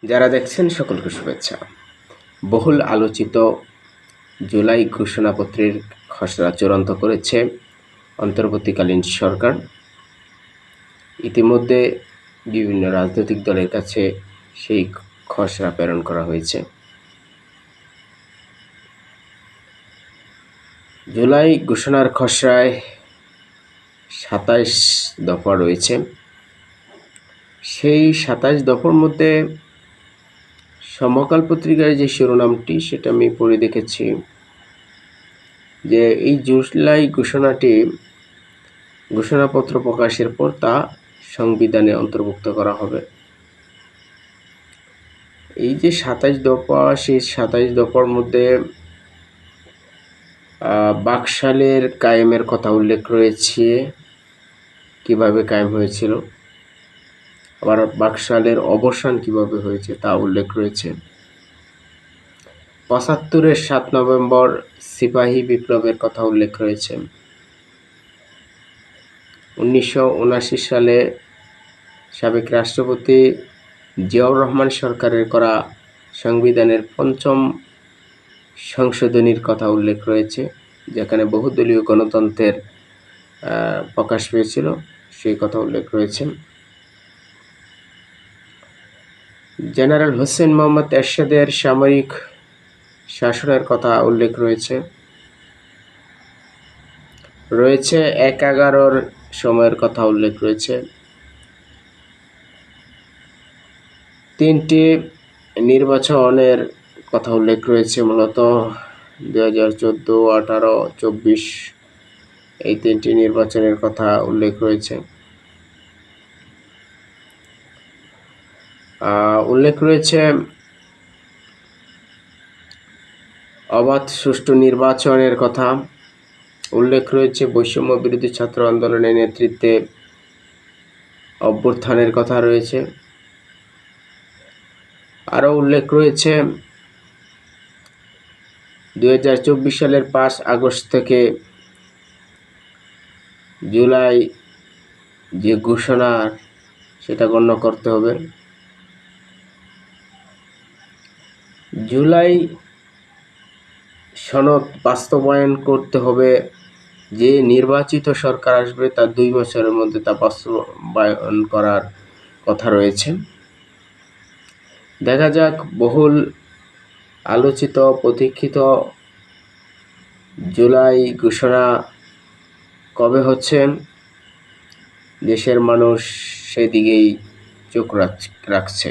যারা দেখছেন সকলকে শুভেচ্ছা। বহুল আলোচিত জুলাই ঘোষণাপত্রের খসড়া চূড়ান্ত করেছে অন্তর্বর্তীকালীন সরকার। ইতিমধ্যে বিভিন্ন রাজনৈতিক দলের কাছে সেই খসড়া প্রেরণ করা হয়েছে। জুলাই ঘোষণার খসড়ায় 27 দফা রয়েছে। সেই 27 দফার মধ্যে সমকাল পত্রিকার যে শিরোনামটি সেটা আমি পড়ে দেখেছি যে এই জুলাই ঘোষণাপত্র প্রকাশের পর তা সংবিধানে অন্তর্ভুক্ত করা হবে। এই যে 27 দফা, সেই 27 দফার মধ্যে বাকশালের কায়েমের কথা উল্লেখ রয়েছে, কিভাবে কায়েম হয়েছিল, আবার বাকশালের অবসান কিভাবে হয়েছে তা উল্লেখ রয়েছে। 75-এর 7 নভেম্বর সিপাহী বিপ্লবের কথা উল্লেখ রয়েছে। 1979 সালে সাবেক রাষ্ট্রপতি জিয়াউর রহমান সরকারের করা সংবিধানের 5ম সংশোধনীর কথা উল্লেখ রয়েছে, যেখানে বহুদলীয় গণতন্ত্রের প্রকাশ পেয়েছিল, সেই কথা উল্লেখ রয়েছে। জেনারেল হোসেন মোহাম্মদ এরশাদের সামরিক শাসনের কথা উল্লেখ রয়েছে। 1/11 সময়ের কথা উল্লেখ রয়েছে। 3টি নির্বাচনের কথা উল্লেখ রয়েছে, মূলত 2014, 18, 24 এই 3টি নির্বাচনের কথা উল্লেখ রয়েছে। উল্লেখ রয়েছে অবাধ সুষ্ঠু নির্বাচনের কথা। উল্লেখ রয়েছে বৈষম্য বিরোধী ছাত্র আন্দোলনের নেতৃত্বে অভ্যুত্থানের কথা রয়েছে। আরও উল্লেখ রয়েছে 2024 সালের 5 আগস্ট থেকে জুলাই যে ঘোষণা সেটা গণ্য করতে হবে। জুলাই সনদ বাস্তবায়ন করতে হবে। যে নির্বাচিত সরকার আসবে তার 2 বছরের মধ্যে তা বাস্তবায়ন করার কথা রয়েছে। দেখা যাক বহুল আলোচিত প্রতীক্ষিত জুলাই ঘোষণা কবে হচ্ছে। দেশের মানুষ সেদিকেই চোখ রাখছে।